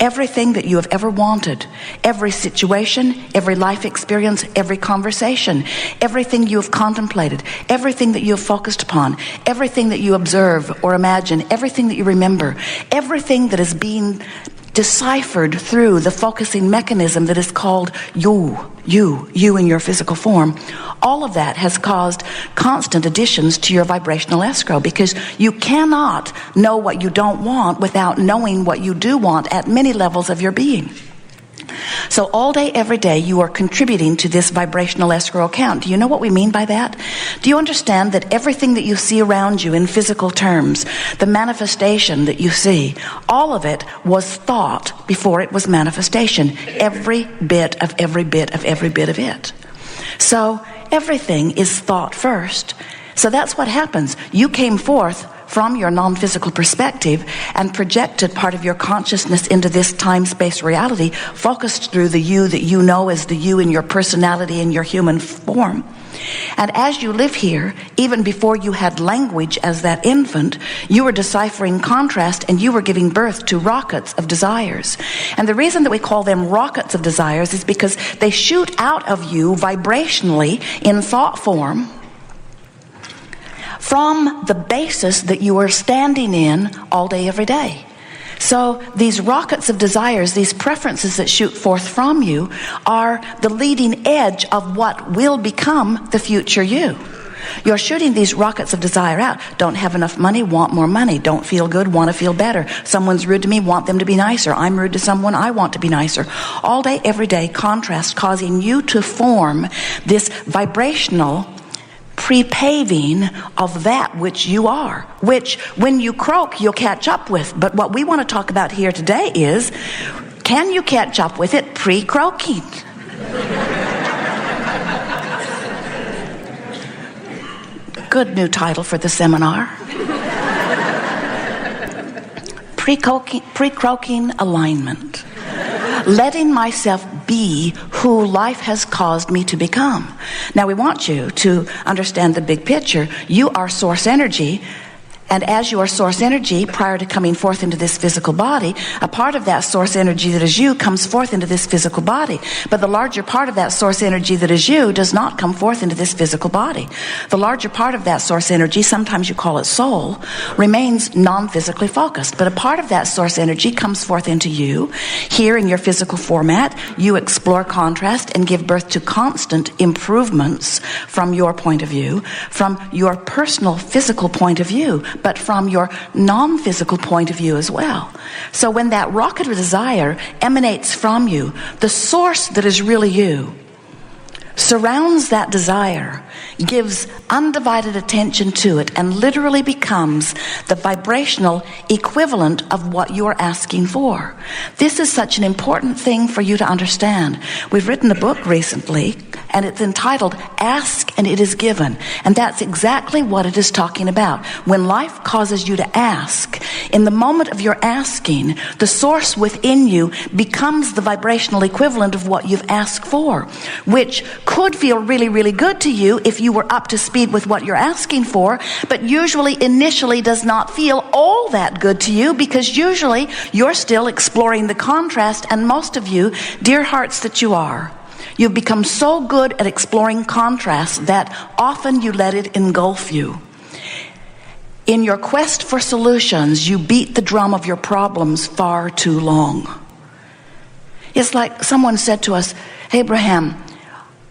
Everything that you have ever wanted, every situation, every life experience, every conversation, everything you have contemplated, everything that you have focused upon, everything that you observe or imagine, everything that you remember, everything that is being deciphered through the focusing mechanism that is called you in your physical form, all of that has caused constant additions to your vibrational escrow, because you cannot know what you don't want without knowing what you do want at many levels of your being. So all day, every day, you are contributing to this vibrational escrow account. Do you know what we mean by that? Do you understand that everything that you see around you in physical terms, the manifestation that you see, all of it was thought before it was manifestation. Every bit of it. So everything is thought first. So that's what happens. You came forth from your non-physical perspective and projected part of your consciousness into this time-space reality, focused through the you that you know as the you in your personality and your human form. And as you live here, even before you had language as that infant, you were deciphering contrast, and you were giving birth to rockets of desires. And the reason that we call them rockets of desires is because they shoot out of you vibrationally in thought form from the basis that you are standing in all day, every day. So these rockets of desires, these preferences that shoot forth from you, are the leading edge of what will become the future you. You're shooting these rockets of desire out. Don't have enough money, want more money. Don't feel good, want to feel better. Someone's rude to me, want them to be nicer. I'm rude to someone, I want to be nicer. All day, every day, contrast causing you to form this vibrational pre-paving of that which you are, which when you croak you'll catch up with. But what we want to talk about here today is, can you catch up with it pre-croaking? Good new title for the seminar. Pre-croaking alignment. Letting myself be who life has caused me to become. Now we want you to understand the big picture. You are source energy. And as you are source energy, prior to coming forth into this physical body, a part of that source energy that is you comes forth into this physical body. But the larger part of that source energy that is you does not come forth into this physical body. The larger part of that source energy, sometimes you call it soul, remains non-physically focused. But a part of that source energy comes forth into you. Here in your physical format, you explore contrast and give birth to constant improvements from your point of view, from your personal physical point of view, but from your non-physical point of view as well. So when that rocket of desire emanates from you, the source that is really you surrounds that desire, gives undivided attention to it, and literally becomes the vibrational equivalent of what you are asking for. This is such an important thing for you to understand. We've written a book recently, and it's entitled Ask and It Is Given. And that's exactly what it is talking about. When life causes you to ask, in the moment of your asking, the source within you becomes the vibrational equivalent of what you've asked for, which could feel really, really good to you if you were up to speed with what you're asking for, but usually initially does not feel all that good to you, because usually you're still exploring the contrast. And most of you, dear hearts that you are, you've become so good at exploring contrast that often you let it engulf you. In your quest for solutions, you beat the drum of your problems far too long. It's like someone said to us, Abraham,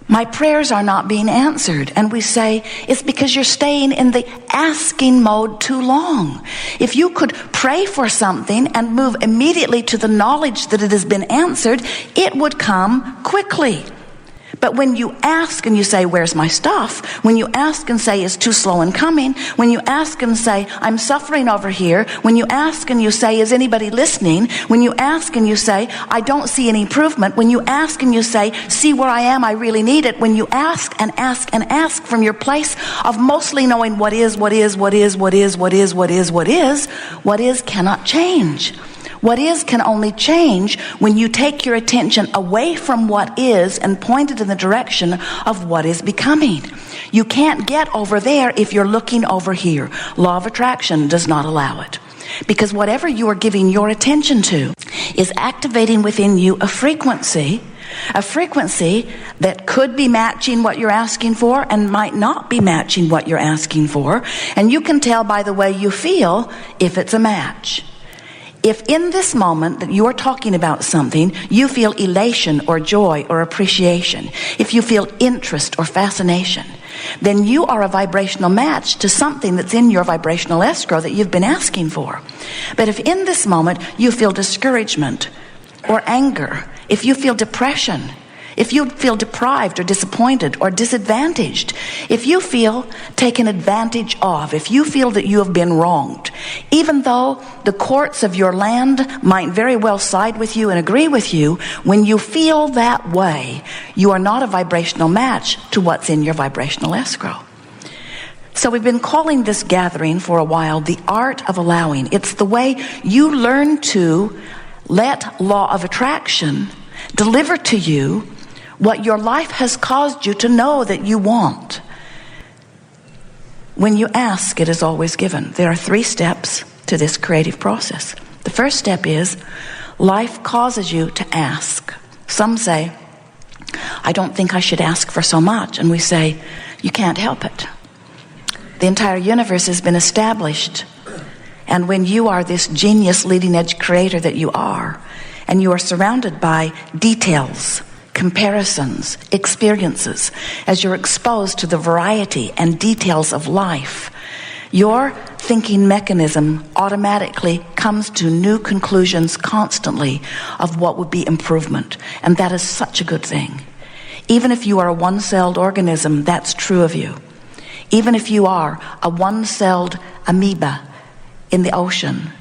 my prayers are not being answered. And we say, it's because you're staying in the asking mode too long. If you could pray for something and move immediately to the knowledge that it has been answered, it would come quickly. But when you ask and you say, where's my stuff? When you ask and say, it's too slow in coming. When you ask and say, I'm suffering over here. When you ask and you say, is anybody listening? When you ask and you say, I don't see any improvement. When you ask and you say, see where I am, I really need it. When you ask and ask and ask from your place of mostly knowing what is cannot change. What is can only change when you take your attention away from what is and point it in the direction of what is becoming. You can't get over there if you're looking over here. Law of attraction does not allow it. Because whatever you are giving your attention to is activating within you a frequency that could be matching what you're asking for and might not be matching what you're asking for. And you can tell by the way you feel if it's a match. If in this moment that you're talking about something, you feel elation or joy or appreciation, if you feel interest or fascination, then you are a vibrational match to something that's in your vibrational escrow that you've been asking for. But if in this moment you feel discouragement or anger, if you feel depression, if you feel deprived or disappointed or disadvantaged, if you feel taken advantage of, if you feel that you have been wronged, even though the courts of your land might very well side with you and agree with you, when you feel that way, you are not a vibrational match to what's in your vibrational escrow. So we've been calling this gathering for a while the art of allowing. It's the way you learn to let law of attraction deliver to you what your life has caused you to know that you want. When you ask, it is always given. There are 3 steps to this creative process. The first step is life causes you to ask. Some say, I don't think I should ask for so much. And we say, you can't help it. The entire universe has been established. And when you are this genius leading edge creator that you are, and you are surrounded by details, comparisons, experiences, as you're exposed to the variety and details of life, your thinking mechanism automatically comes to new conclusions constantly of what would be improvement. And that is such a good thing. Even if you are a one-celled organism, that's true of you. Even if you are a one-celled amoeba in the ocean,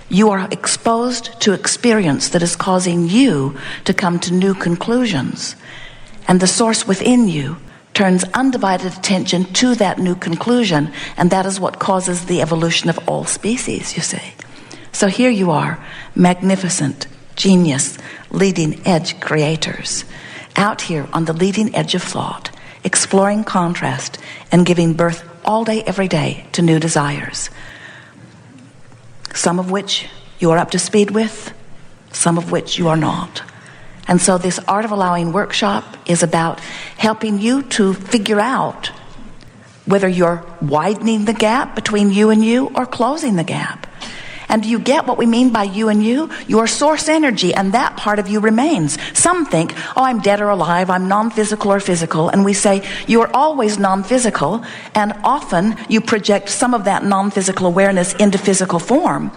you are exposed to experience that is causing you to come to new conclusions. And the source within you turns undivided attention to that new conclusion, and that is what causes the evolution of all species, you see. So here you are, magnificent, genius, leading edge creators, out here on the leading edge of thought, exploring contrast and giving birth all day, every day to new desires. Some of which you are up to speed with, some of which you are not. And so this Art of Allowing workshop is about helping you to figure out whether you're widening the gap between you and you or closing the gap. And do you get what we mean by you and you? Your source energy, and that part of you remains. Some think, oh, I'm dead or alive, I'm non-physical or physical. And we say, you are always non-physical, and often you project some of that non-physical awareness into physical form.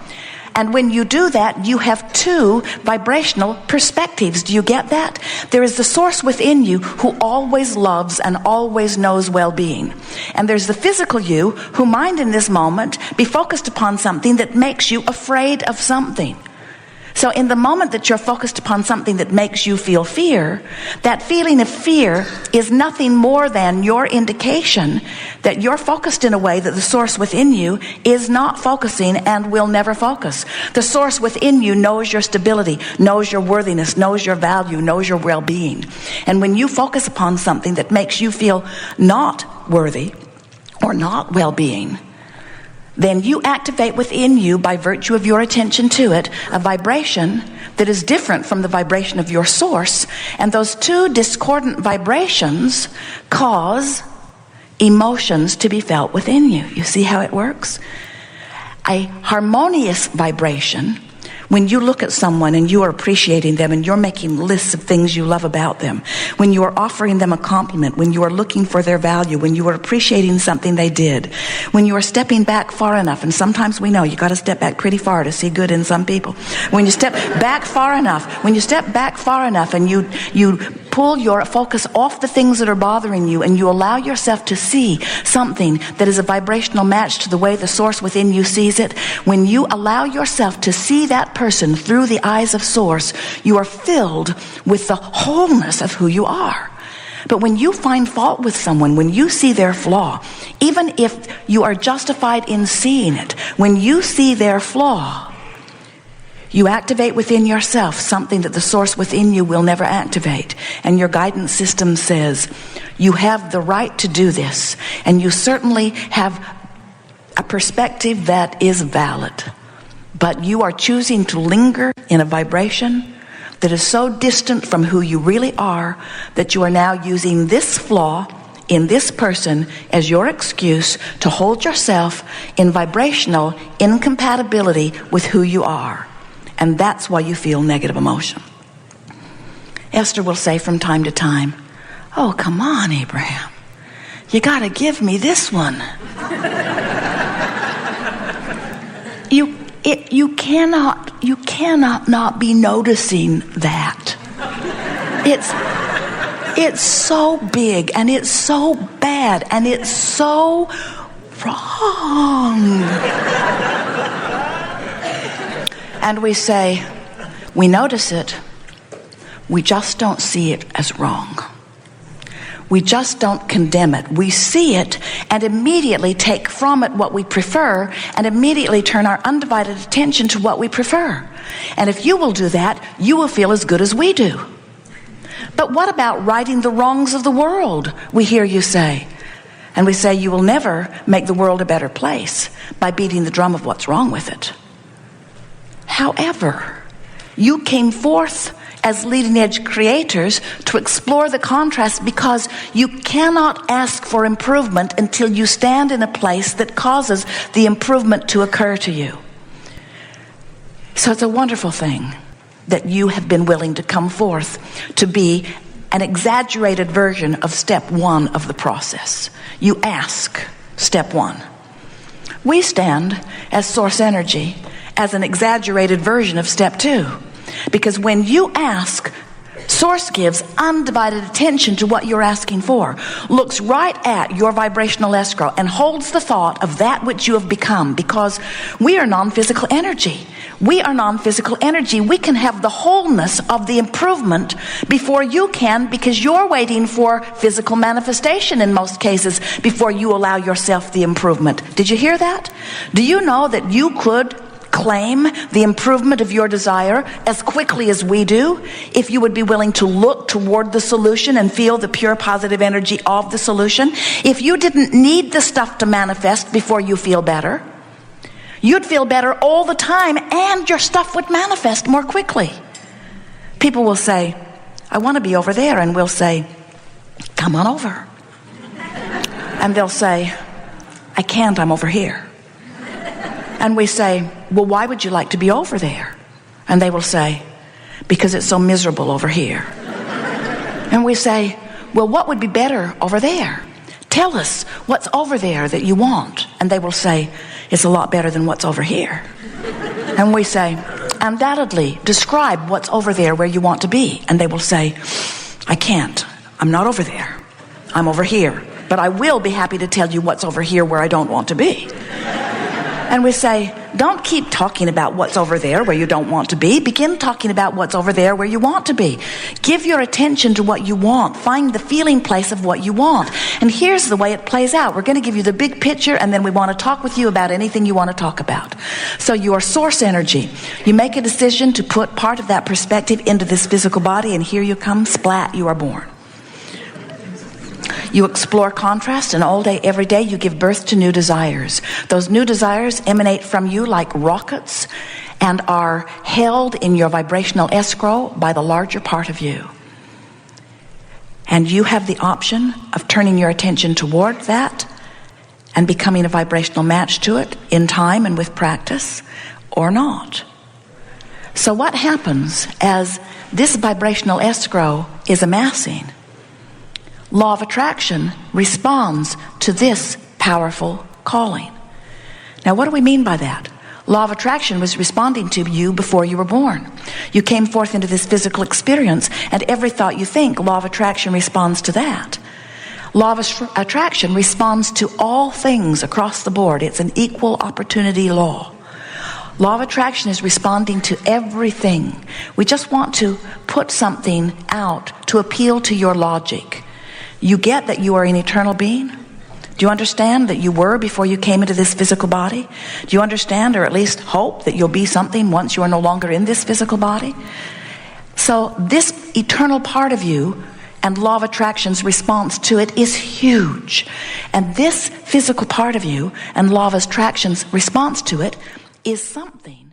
And when you do that, you have 2 vibrational perspectives. Do you get that? There is the source within you who always loves and always knows well-being. And there's the physical you who might in this moment be focused upon something that makes you afraid of something. So in the moment that you're focused upon something that makes you feel fear, that feeling of fear is nothing more than your indication that you're focused in a way that the source within you is not focusing and will never focus. The source within you knows your stability, knows your worthiness, knows your value, knows your well-being. And when you focus upon something that makes you feel not worthy or not well-being, then you activate within you, by virtue of your attention to it, a vibration that is different from the vibration of your source. And those 2 discordant vibrations cause emotions to be felt within you. You see how it works? A harmonious vibration, when you look at someone and you are appreciating them and you're making lists of things you love about them, when you are offering them a compliment, when you are looking for their value, when you are appreciating something they did, when you are stepping back far enough, and sometimes we know you got to step back pretty far to see good in some people. When you step back far enough, and you pull your focus off the things that are bothering you and you allow yourself to see something that is a vibrational match to the way the source within you sees it, when you allow yourself to see that person through the eyes of source, you are filled with the wholeness of who you are. But when you find fault with someone, when you see their flaw, even if you are justified in seeing it, when you see their flaw, you activate within yourself something that the source within you will never activate. And your guidance system says, you have the right to do this. And you certainly have a perspective that is valid. but you are choosing to linger in a vibration that is so distant from who you really are that you are now using this flaw in this person as your excuse to hold yourself in vibrational incompatibility with who you are. And that's why you feel negative emotion. Esther will say from time to time, "Oh, come on, Abraham. You got to give me this one." You cannot not be noticing that. It's so big and it's so bad and it's so wrong. And we say, we notice it, we just don't see it as wrong. We just don't condemn it. We see it and immediately take from it what we prefer and immediately turn our undivided attention to what we prefer. And if you will do that, you will feel as good as we do. But what about righting the wrongs of the world, we hear you say. And we say you will never make the world a better place by beating the drum of what's wrong with it. However, you came forth as leading edge creators to explore the contrast because you cannot ask for improvement until you stand in a place that causes the improvement to occur to you. So it's a wonderful thing that you have been willing to come forth to be an exaggerated version of step one of the process. You ask, step one. We stand as source energy as an exaggerated version of step two. Because when you ask, Source gives undivided attention to what you're asking for, looks right at your vibrational escrow and holds the thought of that which you have become, because we are non-physical energy. We are non-physical energy. We can have the wholeness of the improvement before you can, because you're waiting for physical manifestation in most cases before you allow yourself the improvement. Did you hear that? Do you know that you could claim the improvement of your desire as quickly as we do if you would be willing to look toward the solution and feel the pure positive energy of the solution? If you didn't need the stuff to manifest before you feel better, you'd feel better all the time and your stuff would manifest more quickly. People will say, I want to be over there, and we'll say, come on over. And they'll say, I can't, I'm over here. And we say, well, why would you like to be over there? And they will say, because it's so miserable over here. And we say, well, what would be better over there? Tell us what's over there that you want. And they will say, it's a lot better than what's over here. And we say, undoubtedly, describe what's over there where you want to be. And they will say, I can't. I'm not over there. I'm over here. But I will be happy to tell you what's over here where I don't want to be. And we say, don't keep talking about what's over there where you don't want to be. Begin talking about what's over there where you want to be. Give your attention to what you want. Find the feeling place of what you want. And here's the way it plays out. We're going to give you the big picture, and then we want to talk with you about anything you want to talk about. So your source energy, you make a decision to put part of that perspective into this physical body, and here you come, splat, you are born. You explore contrast, and all day, every day, you give birth to new desires. Those new desires emanate from you like rockets and are held in your vibrational escrow by the larger part of you. And you have the option of turning your attention toward that and becoming a vibrational match to it in time and with practice, or not. So what happens as this vibrational escrow is amassing? Law of attraction responds to this powerful calling. Now, what do we mean by that? Law of attraction was responding to you before you were born. You came forth into this physical experience, and every thought you think, law of attraction responds to that. Law of attraction responds to all things across the board. It's an equal opportunity law. Law of attraction is responding to everything. We just want to put something out to appeal to your logic. You get that you are an eternal being? Do you understand that you were before you came into this physical body? Do you understand, or at least hope, that you'll be something once you are no longer in this physical body? So this eternal part of you and law of attraction's response to it is huge. And this physical part of you and law of attraction's response to it is something